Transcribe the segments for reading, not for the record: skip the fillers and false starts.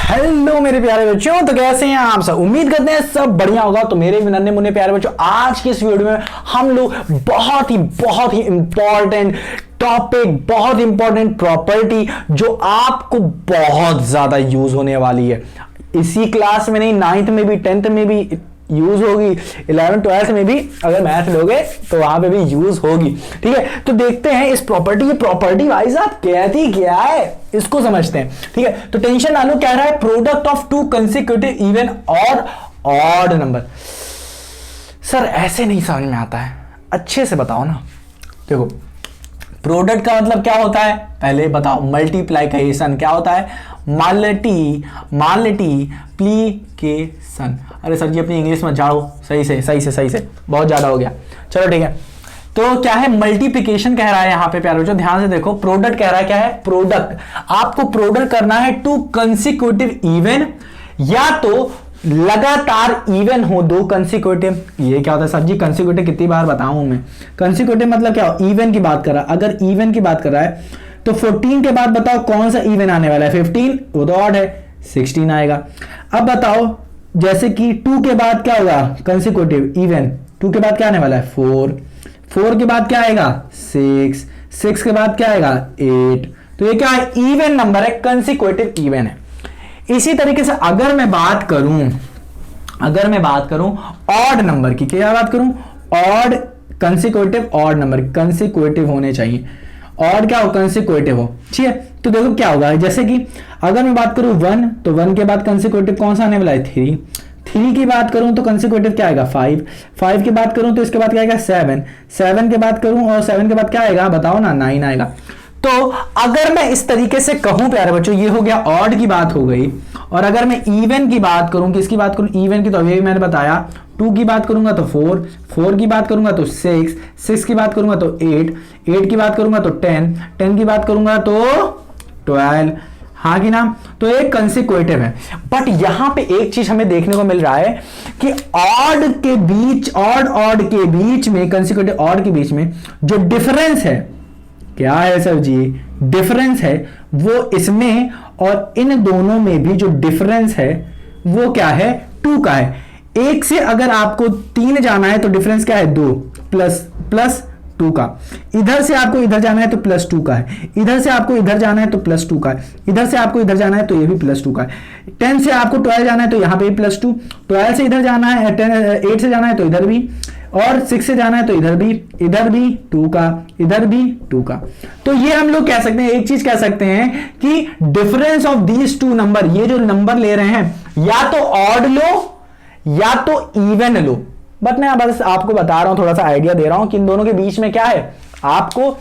Hello मेरे प्यारे बच्चों, तो कैसे हैं आप सब। उम्मीद करते हैं सब बढ़िया होगा। तो मेरे भी नन्हे मुन्ने प्यारे बच्चों, आज की इस वीडियो में हम लोग बहुत ही इंपॉर्टेंट टॉपिक, बहुत इंपॉर्टेंट प्रॉपर्टी जो आपको बहुत ज्यादा यूज होने वाली है इसी क्लास में नहीं, 9th में भी 10th में भी यूज होगी, 11th 12th में भी अगर मैथ लोगे तो वहां पे भी यूज होगी। ठीक है, तो देखते हैं इस प्रॉपर्टी की प्रॉपर्टी भाई साहब कहती क्या है, इसको समझते हैं। ठीक है, तो टेंशन ना लो, कह रहा है product of to consecutive even और ऑड नंबर। सर ऐसे नहीं समझ में आता है, अच्छे से बताओ ना। देखो प्रोडक्ट का मतलब क्या होता है पहले बताओ। मल्टीप्लीकेशन क्या होता है, मल्टीप्लीकेशन। अरे सर जी अपनी इंग्लिश में जाओ, सही से बहुत ज्यादा हो गया। चलो ठीक है, तो क्या है मल्टीप्लिकेशन कह रहा है यहाँ पे प्यारे बच्चों, ध्यान से देखो। प्रोडक्ट कह रहा है, क्या है प्रोडक्ट, आपको प्रोडक्ट करना है टू कंसेक्यूटिव इवन, या तो लगातार इवन हो दो कंसेक्यूटिव। ये क्या होता है सर जी, कंसेक्यूटिव कितनी बार बताऊं मैं। कंसेक्यूटिव मतलब क्या हो, इवन की बात कर रहा है। अगर इवन की बात कर रहा है तो 14 के बाद बताओ कौन सा इवन आने वाला है, 15, वो तो ऑड है, 16 आएगा। अब बताओ जैसे कि 2 के बाद क्या होगा कंसेक्यूटिव इवन, 2 के बाद क्या आने वाला है 4, 4 के बाद क्या आएगा 6, 6 के बाद क्या आएगा 8। तो ये क्या है, इवन नंबर है, कंसेक्यूटिव इवन है। इसी तरीके से अगर मैं बात करूं ऑड नंबर की, क्या बात करूं, odd consecutive, odd number consecutive होने चाहिए, ऑड क्या हो कंसेक्यूटिव हो। ठीक है, तो देखो क्या होगा, जैसे कि अगर मैं बात करूं 1, तो 1 के बाद कंसेक्यूटिव कौन सा आने वाला है 3, 3 की बात करूं तो कंसेक्यूटिव क्या आएगा 5, 5 की बात करूं तो इसके बाद क्या आएगा 7, 7 की बात करूं और 7 के बाद क्या आएगा बताओ ना 9 आएगा। तो अगर मैं इस तरीके से कहूं प्यारे बच्चों, ये हो गया ऑड की बात हो गई। और अगर मैं इवन की बात करूं, किसकी बात करूं इवन की, तो अभी मैंने बताया 2 की बात करूंगा तो 4, 4 की बात करूंगा तो 6, 6 की बात करूंगा तो 8, 8 की बात करूंगा तो 10, 10 की बात करूंगा तो 12। हाँ कि ना, तो एक कंसेक्यूटिव है। बट यहां पे एक चीज हमें देखने को मिल रहा है कि ऑड के बीच, ऑड के बीच में, कंसेक्यूटिव ऑड के बीच में जो डिफरेंस है, क्या है सर जी, डिफरेंस है वो इसमें और इन दोनों में भी जो डिफरेंस है वो क्या है 2 का है। 1 से अगर आपको 3 जाना है तो डिफरेंस क्या है 2 प्लस 2 का। इधर से आपको इधर जाना है तो +2 का है, इधर से आपको इधर जाना है तो +2 का है, इधर से आपको इधर जाना है तो ये भी +2 का है। 10 से आपको 12 जाना है तो यहां पे भी +2, 12 से इधर जाना है, 8 से जाना है तो इधर भी, और 6 से जाना है तो इधर भी 2 का, इधर भी 2 का। तो ये हम लोग कह सकते हैं, एक चीज कह सकते हैं कि डिफरेंस ऑफ दीज 2 नंबर, ये जो नंबर ले रहे हैं या तो ऑड लो या तो इवन लो। बट मैं बस आपको बता रहा हूं, थोड़ा सा आइडिया दे रहा हूं कि इन दोनों के बीच में क्या है। आपको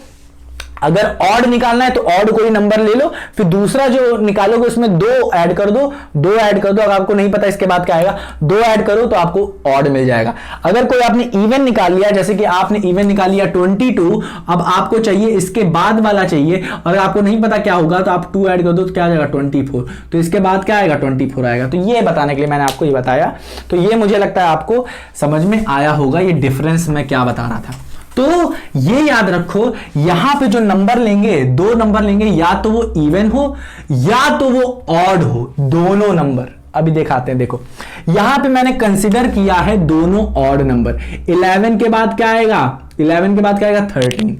अगर ऑड निकालना है तो ऑड कोई नंबर ले लो, फिर दूसरा जो निकालोगे उसमें 2 ऐड कर दो, 2 ऐड कर दो। अगर आपको नहीं पता इसके बाद क्या आएगा, 2 ऐड करो तो आपको ऑड मिल जाएगा। अगर कोई आपने इवन निकाल लिया, जैसे कि आपने इवन निकाल लिया 22, अब आपको चाहिए इसके बाद वाला चाहिए, और आपको नहीं पता क्या होगा तो आप 2 ऐड कर दो तो क्या आ जाएगा 24, तो इसके बाद क्या आएगा 24 आएगा। तो ये बताने के लिए मैंने आपको ये बताया। तो ये मुझे लगता है आपको समझ में आया होगा, ये डिफरेंस मैं क्या बता रहा था। तो ये याद रखो, यहां पे जो नंबर लेंगे, 2 नंबर लेंगे, या तो वो इवन हो या तो वो ऑड हो, दोनों नंबर। अभी दिखाते हैं, देखो यहां पे मैंने कंसीडर किया है दोनों ऑड नंबर। 11 के बाद क्या आएगा, 11 के बाद क्या आएगा 13,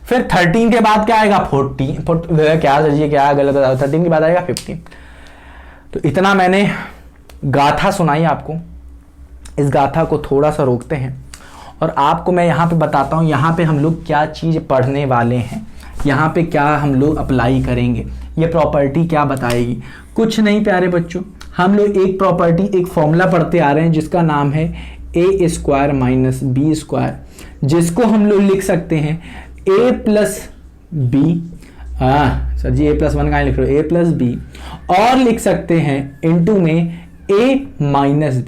फिर 13 के बाद क्या आएगा 14, क्या सर क्या गलत बताओ, 13 के बाद आएगा 15। तो इतना मैंने गाथा सुनाई आपको, इस गाथा को थोड़ा सा रोकते हैं और आपको मैं यहाँ पे बताता हूँ यहाँ पे हम लोग क्या चीज़ पढ़ने वाले हैं, यहाँ पे क्या हम लोग अप्लाई करेंगे, ये प्रॉपर्टी क्या बताएगी। कुछ नहीं प्यारे बच्चों, हम लोग एक प्रॉपर्टी, एक फॉर्मूला पढ़ते आ रहे हैं जिसका नाम है a² - b², जिसको हम लोग लिख सकते हैं a + b। Sir ji a + 1 कहाँ लिख रहे हो, a + b, और लिख सकते हैं इनटू में a - b।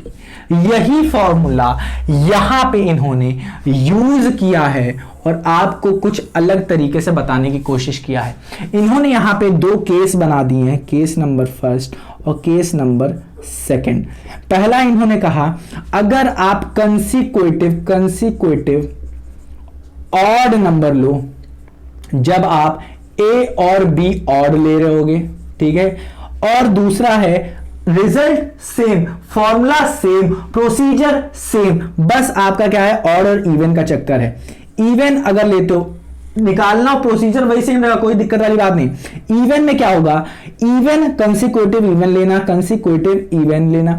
यही फॉर्मूला यहां पे इन्होंने यूज किया है और आपको कुछ अलग तरीके से बताने की कोशिश किया है। इन्होंने यहां पे 2 केस बना दिए हैं, केस नंबर 1 और केस नंबर 2। पहला इन्होंने कहा अगर आप कंसेक्यूटिव ऑड नंबर लो, जब आप a और b ऑड ले रहे होगे, ठीक है, और दूसरा है result same, formula same, procedure same, बस आपका क्या है ऑड और इवन का चक्कर है। इवन अगर लेते हो निकालना हो प्रोसीजर वही सेम रहेगा, कोई दिक्कत वाली बात नहीं। इवन में क्या होगा, इवन कंसेक्यूटिव इवन लेना, कंसेक्यूटिव इवन लेना,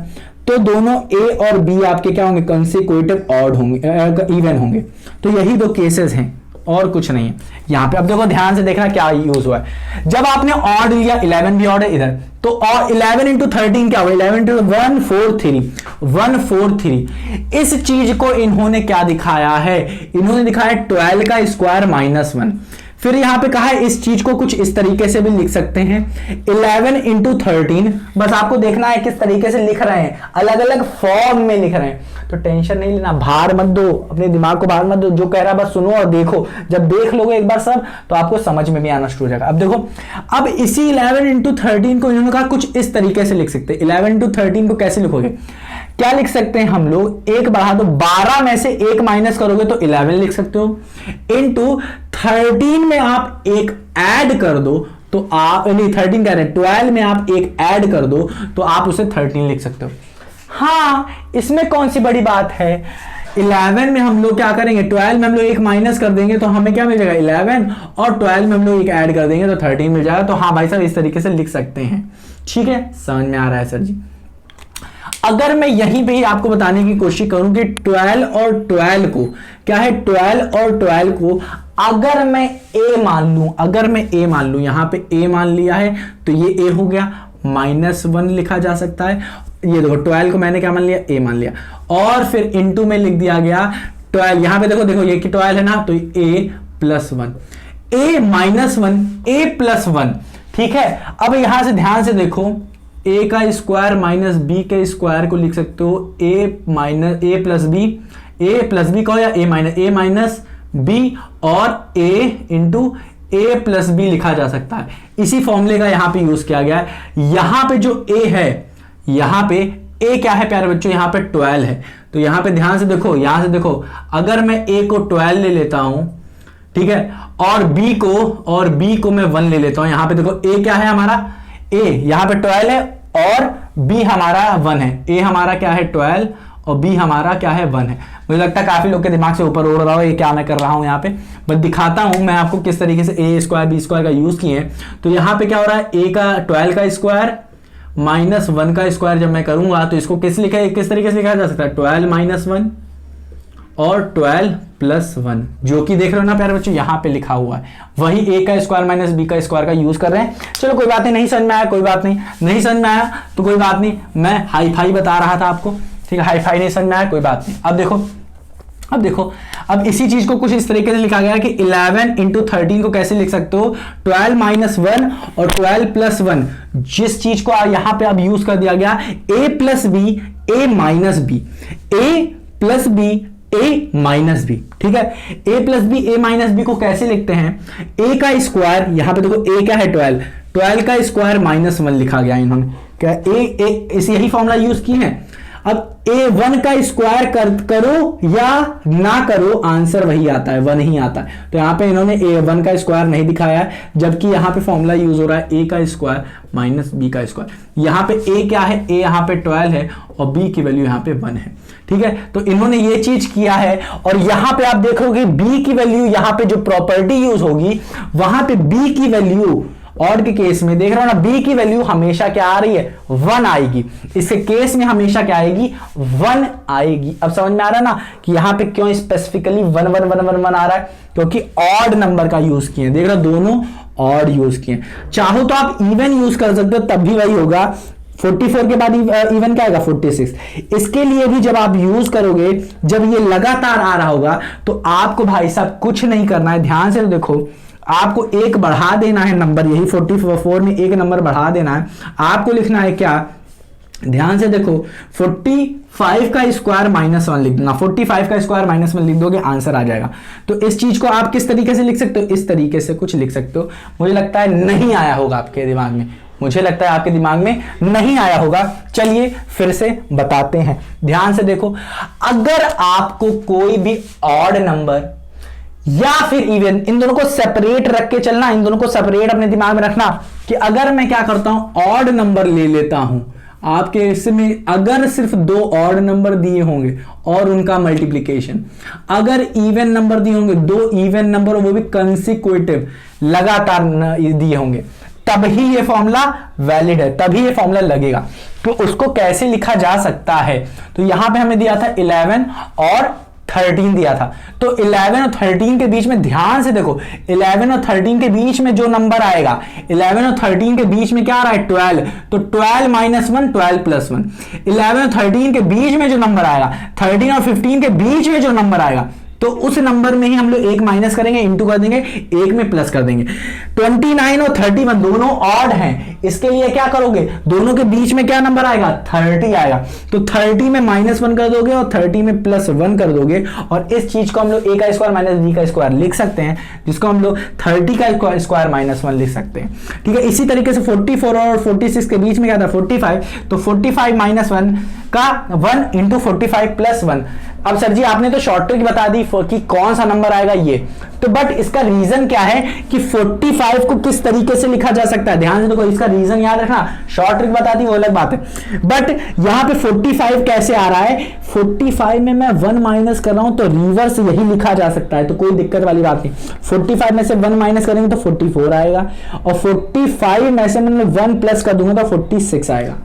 तो दोनों ए और बी आपके क्या होंगे, कंसेक्यूटिव ऑड होंगे, इवन होंगे। तो यही दो केसेस हैं और कुछ नहीं है यहां पे। अब देखो ध्यान से देखना क्या यूज हुआ है। जब आपने ऑड लिया, 11 भी ऑड है इधर, तो और 11 इंटू 13 क्या हुआ, 11 इंटू 143। इस चीज को इन्होंने क्या दिखाया है, इन्होंने दिखाया 12 का स्क्वायर माइनस 1। फिर यहां पे कहा है इस चीज को कुछ इस तरीके से भी लिख सकते हैं, 11 इंटू 13। बस आपको देखना है किस तरीके से लिख रहे हैं, अलग अलग फॉर्म में लिख रहे हैं, तो टेंशन नहीं लेना, बाहर मत दो, अपने दिमाग को बाहर मत दो, जो कह रहा है बस सुनो और देखो। जब देख लोगे एक बार सब, तो आपको समझ में भी आना शुरू हो जाएगा। अब देखो, अब इसी 11 इंटू 13 को इन्होंने कहा कुछ इस तरीके से लिख सकते हैं। 11 इंटू 13 को कैसे लिखोगे, क्या लिख सकते हैं हम लोग, एक बढ़ा दो, 12 में से एक माइनस करोगे तो 11 लिख सकते हो, इंटू 13 में आप एक ऐड कर दो तो आप, नहीं 13 कह रहे हैं, 12 में आप एक ऐड कर दो तो आप उसे 13 लिख सकते हो। हाँ, इसमें कौन सी बड़ी बात है, 11 में हम लोग क्या करेंगे, 12 में हम लोग एक माइनस कर देंगे तो हमें क्या मिल जाएगा 11, और 12 में हम लोग एक ऐड कर देंगे तो 13 मिल जाएगा। तो हाँ भाई साहब, इस तरीके से लिख सकते हैं। ठीक है, समझ में आ रहा है सर जी। अगर मैं यहीं पे ही आपको बताने की कोशिश करूं कि 12 और 12 को क्या है, 12 और 12 को अगर मैं a मान लूं, अगर मैं a मान लूं, यहां पे a मान लिया है तो ये a हो गया, -1 लिखा जा सकता है। ये देखो 12 को मैंने क्या मान लिया, a मान लिया, और फिर इनटू में लिख दिया गया 12। यहां पे देखो देखो ये कि 12 है ना, तो a + 1, a - 1, a + 1। ठीक है, अब यहां से ध्यान से देखो, a का स्क्वायर माइनस b के स्क्वायर को लिख सकते हो a + b कहो या a माइनस b, और a इंटू a + b लिखा जा सकता है। इसी फॉर्मूले का यहां पे यूज किया गया है। यहां पे जो a है, यहां पे a क्या है प्यारे बच्चों, यहां पे 12 है, तो यहां पे ध्यान से देखो, यहां से देखो, अगर मैं a को 12 ले लेता हूं, ठीक है, और b को मैं 1 ले लेता हूं, यहां पे देखो a क्या है हमारा, a यहां पे 12 है और b हमारा 1 है, a हमारा क्या है 12 और b हमारा क्या है 1 है। मुझे लगता है काफी लोग के दिमाग से ऊपर उड़ रहा हो ये क्या मैं कर रहा हूं यहाँ पे, बस दिखाता हूं मैं आपको किस तरीके से a स्क्वायर b स्क्वायर का यूज किए हैं। तो यहाँ पे क्या हो रहा है, a का 12 का स्क्वायर माइनस 1 का स्क्वायर जब मैं करूंगा तो इसको किस तरीके से लिखा जा सकता है, 12 - 1 और 12 + 1, जो कि देख रहे हो ना प्यारे बच्चों यहाँ पे लिखा हुआ है, वही a का स्क्वायर माइनस b का स्क्वायर का यूज कर रहे हैं। चलो कोई बात नहीं समझ में आया, कोई बात नहीं समझ में आया तो कोई बात नहीं, मैं हाई फाई बता रहा था आपको, ठीक है, हाई फाई नहीं समझ में आया कोई बात नहीं। अब देखो, अब इसी चीज को कुछ इस तरीके से लिखा गया है कि 11 इंटू 13 को कैसे लिख सकते हो, 12 - 1 और 12 + 1, जिस चीज को यहां पे अब यूज कर दिया गया a + b, a - b, a + b, a - b। ठीक है, a + b, a - b को कैसे लिखते हैं, a का स्क्वायर, यहां पे देखो a क्या है 12 का स्क्वायर -1 लिखा गया इन्होंने, क्या इस यही फॉर्मूला यूज की है। अब a1 का स्क्वायर करो या ना करो, आंसर वही आता है, 1 ही आता है। तो यहां पे इन्होंने a1 का स्क्वायर नहीं दिखाया है, जबकि यहां पे फॉर्मूला यूज हो रहा है a का स्क्वायर माइनस b का स्क्वायर। यहां पे a क्या है, a यहां पे 12 है और b की वैल्यू यहां पे 1 है। ठीक है, तो इन्होंने ये चीज किया है, और यहां पे आप देखोगे b की वैल्यू, यहां पे जो प्रॉपर्टी यूज होगी वहां पे b की वैल्यू, ऑड के केस में देख रहे हो ना, b की वैल्यू हमेशा क्या आ रही है, 1 आएगी। इसके केस में हमेशा क्या आएगी, 1 आएगी। अब समझ में आ रहा है ना कि यहां पे क्यों स्पेसिफिकली 1 1 1 1 1 आ रहा है, क्योंकि ऑड नंबर का यूज किए, देख रहे हो दोनों ऑड यूज किए। चाहो तो आप इवन यूज कर सकते हो, तब भी वही होगा। 44 के बाद इवन क्या आएगा, 46। इसके लिए भी जब आप यूज करोगे, जब ये लगातार आ रहा होगा, तो आपको भाई साहब कुछ नहीं करना है, ध्यान से देखो, आपको एक बढ़ा देना है नंबर, यही 44 में एक नंबर बढ़ा देना है। आपको लिखना है क्या, ध्यान से देखो, 45 का स्क्वायर -1 लिख देना, 45 का स्क्वायर -1 लिख दोगे, आंसर आ जाएगा। तो इस चीज को आप किस तरीके से लिख सकते हो, इस तरीके से कुछ लिख सकते हो। मुझे लगता है नहीं आया होगा आपके दिमाग में, मुझे लगता है आपके दिमाग में नहीं आया होगा। चलिए फिर से बताते हैं, ध्यान से देखो, अगर आपको कोई भी ऑड नंबर या फिर इवन, इन दोनों को सेपरेट रख के चलना, इन दोनों को सेपरेट अपने दिमाग में रखना कि अगर मैं क्या करता हूं, ऑड नंबर ले लेता हूं, आपके इसमें अगर सिर्फ 2 ऑड नंबर दिए होंगे और उनका मल्टीप्लिकेशन, अगर इवन नंबर दिए होंगे, 2 इवन नंबर, वो भी कंसिक्यूटिव लगातार दिए होंगे, तभी ये फॉर्मूला वैलिड है, तभी ये फॉर्मूला लगेगा। तो उसको कैसे लिखा जा सकता है, तो यहां पे हमें दिया था 11 और 13 दिया था। तो 11 और 13 के बीच में ध्यान से देखो, 11 और 13 के बीच में जो नंबर आएगा, 11 और 13 के बीच में क्या आ रहा है 12, तो 12 माइनस 1 12 प्लस 1। 11 और 13 के बीच में जो नंबर आएगा, 13 और 15 के बीच में जो नंबर आएगा, तो उस नंबर में ही हम लोग एक माइनस करेंगे, इंटू कर देंगे, एक में प्लस कर देंगे। 29 और 31 दोनों ऑड हैं, इसके लिए क्या करोगे, दोनों के बीच में क्या नंबर आएगा 30 आएगा, तो 30 में -1 कर दोगे और 30 में +1 कर दोगे, और इस चीज को हम लोग a का स्क्वायर माइनस b का स्क्वायर लिख सकते हैं, जिसको हम लोग 30 का स्क्वायर -1 लिख सकते हैं। ठीक है, इसी तरीके से 44 और 46 के बीच में क्या था 45, तो 45 - 1 का 1 इंटू 45 + 1। अब सर जी आपने तो शॉर्ट ट्रिक बता दी कि कौन सा नंबर आएगा ये, तो बट इसका रीजन क्या है कि 45 को किस तरीके से लिखा जा सकता है, ध्यान से देखो, इसका रीजन याद रखना। शॉर्ट ट्रिक बता दी वो अलग बात है, बट यहां पे 45 कैसे आ रहा है, 45 में मैं 1 माइनस कर रहा हूं, तो रिवर्स यही लिखा जा सकता है, तो कोई दिक्कत वाली बात नहीं। 45 में से 1 माइनस करेंगे तो 44 आएगा, और 45 में से मैंने 1 प्लस कर दूंगा तो 46 आएगा।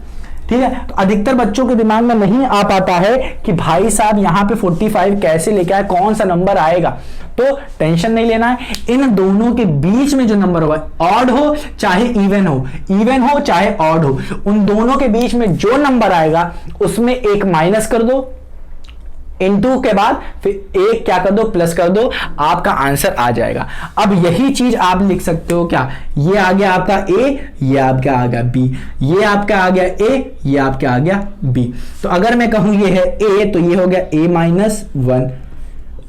ठीक है, तो अधिकतर बच्चों के दिमाग में नहीं आ पाता है कि भाई साहब यहां पे 45 कैसे लेके आए, कौन सा नंबर आएगा, तो टेंशन नहीं लेना है। इन दोनों के बीच में जो नंबर होगा, ऑड हो चाहे इवन हो चाहे ऑड हो, उन दोनों के बीच में जो नंबर आएगा उसमें एक माइनस कर दो, इनटू के बाद फिर एक क्या कर दो प्लस कर दो, आपका आंसर आ जाएगा। अब यही चीज आप लिख सकते हो, क्या ये आ गया आपका a, ये आपका आ गया b, ये आपका आ गया a, ये आपका आ गया b। तो अगर मैं कहूं ये है a, तो ये हो गया a - 1,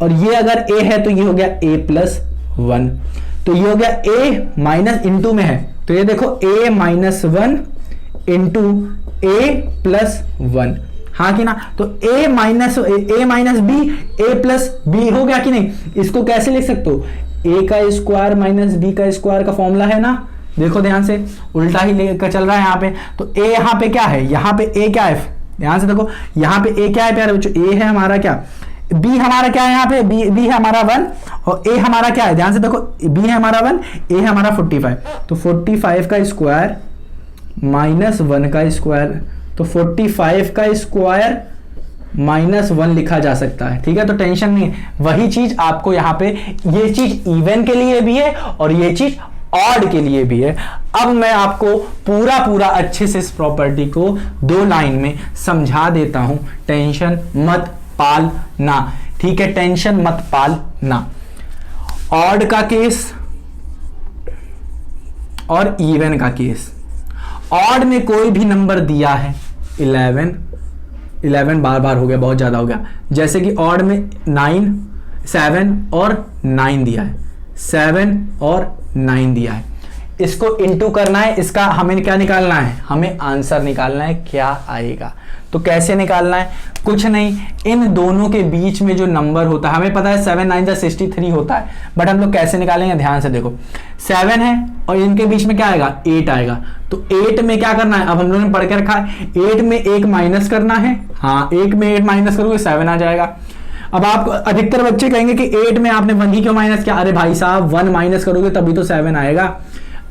और ये अगर a है तो ये हो गया a + 1, तो ये हो गया a माइनस इंटू में है, तो ये देखो a - 1 इंटू a + 1, हाँ कि ना, तो a minus b a plus b हो गया कि नहीं। इसको कैसे लिख सकते हो, a का स्क्वायर माइनस b का स्क्वायर का फॉर्मूला है ना, देखो ध्यान से, उल्टा ही लेकर चल रहा है यहाँ पे। तो a यहाँ पे क्या है, यहाँ पे a क्या है, ध्यान से देखो, यहाँ पे a क्या है प्यारे बच्चों, a है हमारा क्या, b हमारा क्या है, यहाँ पे b है हमारा 1, और a हमारा क्या है, ध्यान से देखो, b है हमारा 1, a है हमारा 45, तो 45 का स्क्वायर -1 का स्क्वायर, तो 45 का स्क्वायर -1 लिखा जा सकता है। ठीक है, तो टेंशन नहीं है, वही चीज आपको यहाँ पे, ये चीज इवन के लिए भी है और ये चीज ऑड के लिए भी है। अब मैं आपको पूरा अच्छे से इस प्रॉपर्टी को 2 लाइन में समझा देता हूं, टेंशन मत पालना। ठीक है, टेंशन मत पालना। ऑड का केस और इवन का केस। ऑड में कोई भी नंबर दिया है, 11 बार हो गया, बहुत ज्यादा हो गया, जैसे कि ऑड में 9 7 और 9 दिया है, 7 और 9 दिया है, इसको इंटू करना है, इसका हमें क्या निकालना है, हमें आंसर निकालना है, क्या आएगा। तो कैसे निकालना है, कुछ नहीं, इन दोनों के बीच में जो नंबर होता है, हमें पता है 7 9 63 होता है, बट हम लोग कैसे निकालेंगे, ध्यान से देखो, 7 है और इनके बीच में क्या आएगा 8 आएगा, तो 8 में क्या करना है, अब हम लोगों ने पढ़ के रखा है 8 में 1 माइनस करना है, हाँ 1 में 8 माइनस करोगे 7 आ जाएगा। अब आप अधिकतर बच्चे कहेंगे कि 8 में आपने 1 ही क्यों माइनस किया, अरे भाई साहब 1 माइनस करोगे तभी तो 7 आएगा,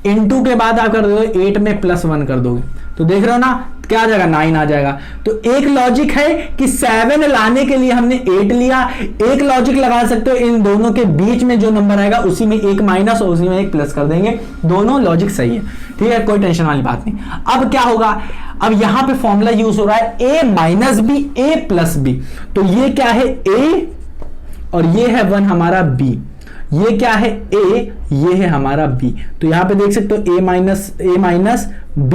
इनटू के बाद आप कर दोगे 8 में +1 कर दोगे, तो देख रहे हो ना क्या आ जाएगा 9 आ जाएगा। तो एक लॉजिक है कि 7 लाने के लिए हमने 8 लिया, एक लॉजिक लगा सकते हो, इन दोनों के बीच में जो नंबर आएगा उसी में 1 माइनस और उसी में 1 प्लस कर देंगे, दोनों लॉजिक सही है। ठीक है, कोई टेंशन वाली बात नहीं। अब क्या होगा, अब यहां पे फॉर्मूला यूज हो रहा है a minus b a plus b, तो ये क्या है a और ये है 1 हमारा b, ये क्या है a, ये है हमारा b, तो यहां पे देख सकते हो a माइनस b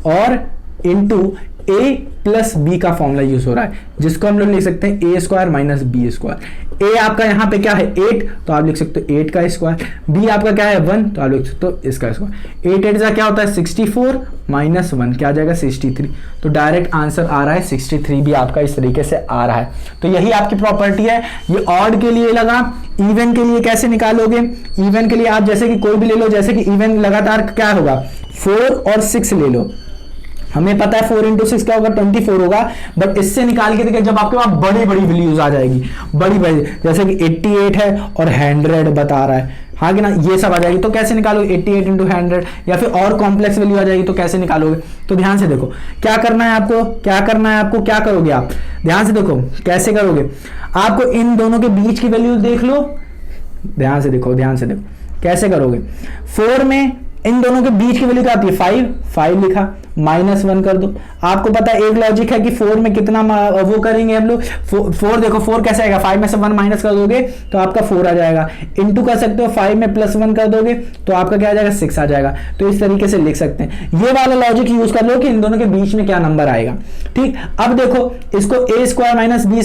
और इंटू a प्लस बी का फॉर्मूला यूज हो रहा है, जिसको हम लोग लिख सकते हैं a square minus b square. a आपका यहाँ पे क्या है 8, तो आप लिख सकते हो 8 का स्क्वायर, b आपका क्या है 1, तो आप लिख सकते हो इसका स्क्वायर। 8 8 का क्या होता है 64 माइनस 1 क्या आ जाएगा 63, तो डायरेक्ट आंसर आ रहा है 63 भी आपका इस तरीके से आ रहा है। तो यही आपकी प्रॉपर्टी है, ये ऑड के लिए लगा। इवन के लिए कैसे निकालोगे, इवन के लिए आप जैसे कि कोई भी ले लो, जैसे कि इवन लगातार क्या होगा 4 और 6 ले लो, हमें पता है 4 इंटू 6 क्या होगा, 24 होगा, बट इससे निकाल के देखिए जब आपके पास बड़ी बड़ी वैल्यूज आ जाएगी, बड़ी बड़ी, जैसे कि 88 है और 100 बता रहा है, हाँ कि ना, ये सब आ जाएगी, तो कैसे निकालोगे 88 इंटू 100, या फिर और कॉम्प्लेक्स वैल्यू आ जाएगी तो कैसे निकालोगे। तो ध्यान से देखो क्या करना है आपको, क्या करना है आपको, क्या करोगे आप, ध्यान से देखो कैसे करोगे। आपको इन दोनों के बीच की वैल्यू देख लो, ध्यान से देखो, ध्यान से देखो कैसे करोगे। 4 में इन दोनों के बीच की वैल्यू क्या आती है, 5 लिखा, -1 कर दो। आपको पता है एक लॉजिक है कि 4 में कितना वो करेंगे हम लोग, 4 देखो 4 कैसे आएगा, 5 में से 1 माइनस कर दोगे तो आपका 4 आ जाएगा, इनटू कर सकते हो 5 में +1 कर दोगे तो आपका क्या आ जाएगा, 6 आ जाएगा। तो इस तरीके से लिख सकते हैं, ये वाला लॉजिक यूज कर लो कि इन दोनों के बीच में क्या नंबर आएगा। ठीक, अब देखो इसको a² minus b,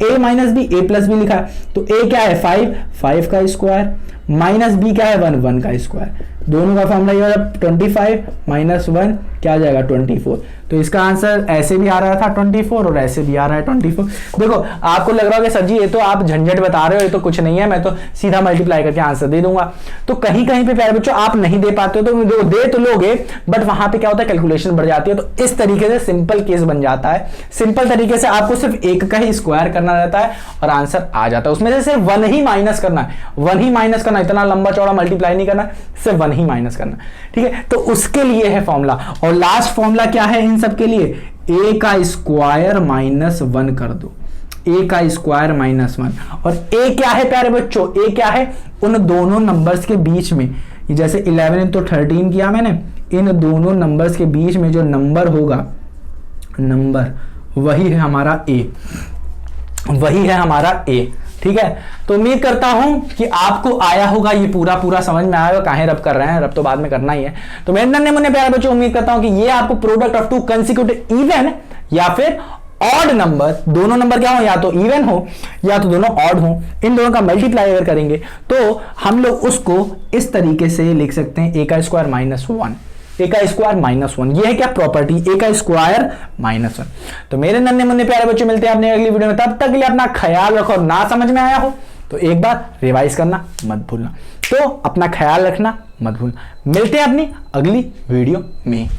a minus b, a+b लिखा है, तो a क्या है 5 का स्क्वायर, माइनस b क्या है 1 का स्क्वायर, दोनों का फॉर्मूला ये वाला 25 माइनस 1 क्या आ जाएगा 24। तो इसका आंसर ऐसे भी आ रहा था 24 और ऐसे भी आ रहा है 24। देखो आपको लग रहा होगा सर जी ये तो आप झंझट बता रहे हो, ये तो कुछ नहीं है, मैं तो सीधा मल्टीप्लाई करके आंसर दे दूंगा। तो कहीं कहीं पे प्यारे बच्चों आप नहीं दे पाते हो, तो दे तो लोगे बट वहां पे क्या होता है कैलकुलेशन बढ़ जाती है। तो इस तरीके से सिंपल केस बन जाता है, सिंपल तरीके से आपको सिर्फ एक का ही स्क्वायर करना रहता है और आंसर आ जाता है। उसमें से सिर्फ 1 ही माइनस करना है, 1 ही माइनस करना, इतना लंबा चौड़ा मल्टीप्लाई नहीं करना, सिर्फ 1 ही माइनस करना। ठीक है, तो उसके लिए है फॉर्मूला। और लास्ट फॉर्मूला क्या है इन सब के लिए, a का स्क्वायर -1 कर दो, a का स्क्वायर -1। और a क्या है प्यारे बच्चों, a क्या है उन दोनों नंबर्स के बीच में, जैसे 11 into 13 किया मैंने, इन दोनों नंबर्स के बीच में जो नंबर होगा, नंबर वही है हमारा a, वही है हमारा a। ठीक है, तो उम्मीद करता हूं कि आपको आया होगा, ये पूरा समझ में आया होगा। काहे रब कर रहे हैं, रब तो बाद में करना ही है। तो मेरे नन्हे मुन्ने प्यारे बच्चों उम्मीद करता हूं कि ये आपको प्रोडक्ट ऑफ 2 कंसेक्यूटिव इवन या फिर ऑड नंबर, दोनों नंबर क्या हो, या तो इवन हो या तो दोनों ऑड हो, इन दोनों का मल्टीप्लाई अगर करेंगे तो हम लोग उसको इस तरीके से लिख सकते हैं, a का स्क्वायर -1, a का स्क्वायर -1, ये है क्या प्रॉपर्टी, a का स्क्वायर -1। तो मेरे नन्हे मुन्ने प्यारे बच्चों मिलते हैं अपने अगली वीडियो में, तब तक के लिए अपना ख्याल रखो। और ना समझ में आया हो तो एक बार रिवाइज करना मत भूलना, तो अपना ख्याल रखना मत भूलना। मिलते हैं अपनी अगली वीडियो में।